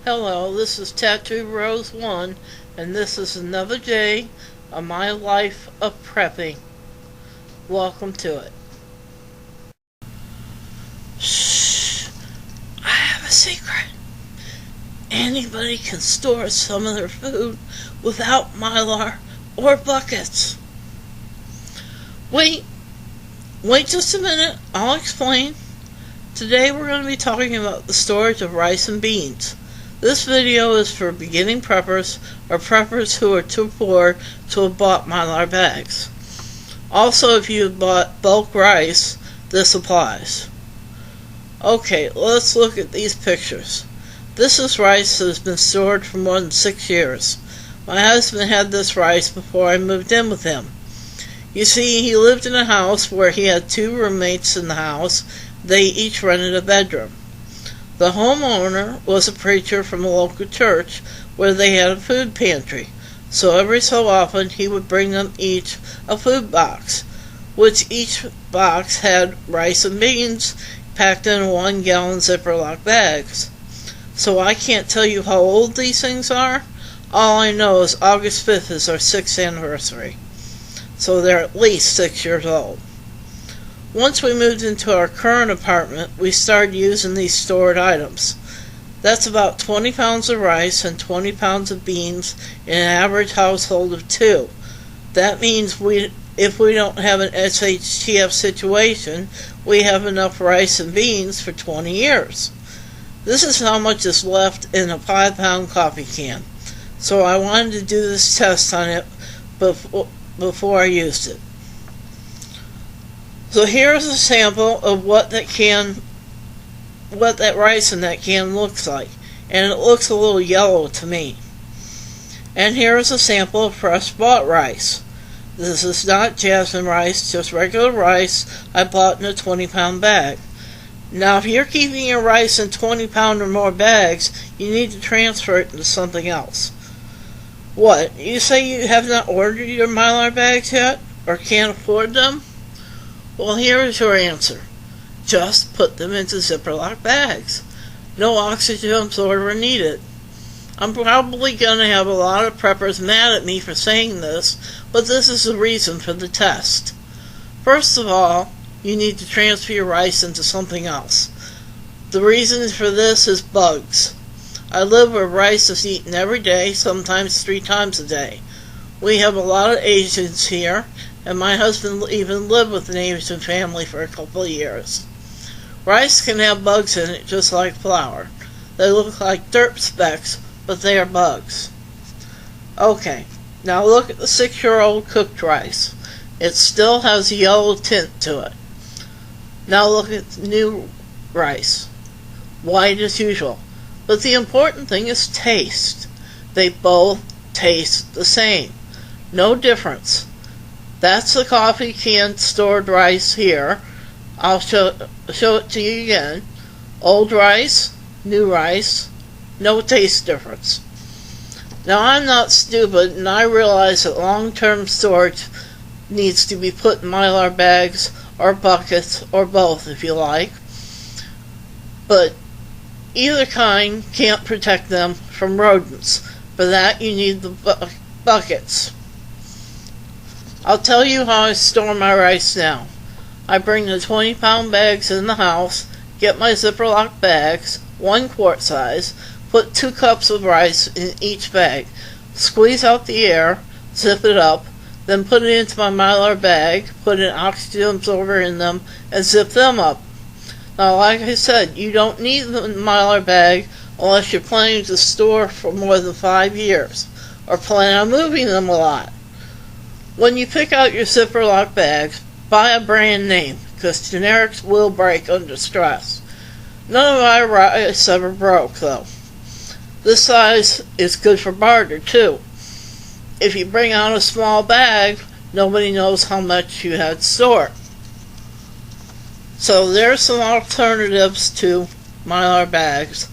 Hello, this is Tattoo Rose 1, and this is another day of my life of prepping. Welcome to it. Shh! I have a secret. Anybody can store some of their food without mylar or buckets. Wait just a minute, I'll explain. Today we're going to be talking about the storage of rice and beans. This video is for beginning preppers or preppers who are too poor to have bought mylar bags. Also, if you have bought bulk rice, this applies. Okay, let's look at these pictures. This is rice that has been stored for more than 6 years. My husband had this rice before I moved in with him. You see, he lived in a house where he had 2 roommates in the house. They each rented a bedroom. The homeowner was a preacher from a local church where they had a food pantry, so every so often he would bring them each a food box, which each box had rice and beans packed in 1-gallon Ziploc bags. So I can't tell you how old these things are. All I know is August 5th is our 6th anniversary, so they're at least 6 years old. Once we moved into our current apartment, we started using these stored items. That's about 20 pounds of rice and 20 pounds of beans in an average household of 2. That means if we don't have an SHHH situation, we have enough rice and beans for 20 years. This is how much is left in a 5-pound coffee can. So I wanted to do this test on it before I used it. So here's a sample of what that rice in that can looks like, and it looks a little yellow to me. And here's a sample of fresh bought rice. This is not jasmine rice, just regular rice I bought in a 20-pound bag. Now, if you're keeping your rice in 20-pound or more bags, you need to transfer it into something else. What? You say you have not ordered your mylar bags yet, or can't afford them? Well, here is your answer. Just put them into Ziploc bags. No oxygen absorber needed. I'm probably going to have a lot of preppers mad at me for saying this, but this is the reason for the test. First of all, you need to transfer your rice into something else. The reason for this is bugs. I live where rice is eaten every day, sometimes 3 times a day. We have a lot of Asians here, and my husband even lived with an Asian family for a couple of years. Rice can have bugs in it just like flour. They look like dirt specks, but they are bugs. Okay, now look at the 6-year-old cooked rice. It still has a yellow tint to it. Now look at new rice. White as usual. But the important thing is taste. They both taste the same. No difference. That's the coffee can stored rice here. I'll show it to you again. Old rice, new rice, no taste difference. Now, I'm not stupid, and I realize that long-term storage needs to be put in mylar bags or buckets or both if you like. But either kind can't protect them from rodents. For that you need the buckets. I'll tell you how I store my rice now. I bring the 20-pound bags in the house, get my Ziploc bags, 1 quart size, put 2 cups of rice in each bag, squeeze out the air, zip it up, then put it into my mylar bag, put an oxygen absorber in them, and zip them up. Now, like I said, you don't need the mylar bag unless you're planning to store for more than 5 years, or plan on moving them a lot. When you pick out your Ziploc bags, buy a brand name, because generics will break under stress. None of my rice ever broke, though. This size is good for barter, too. If you bring out a small bag, nobody knows how much you had stored. So there's some alternatives to mylar bags.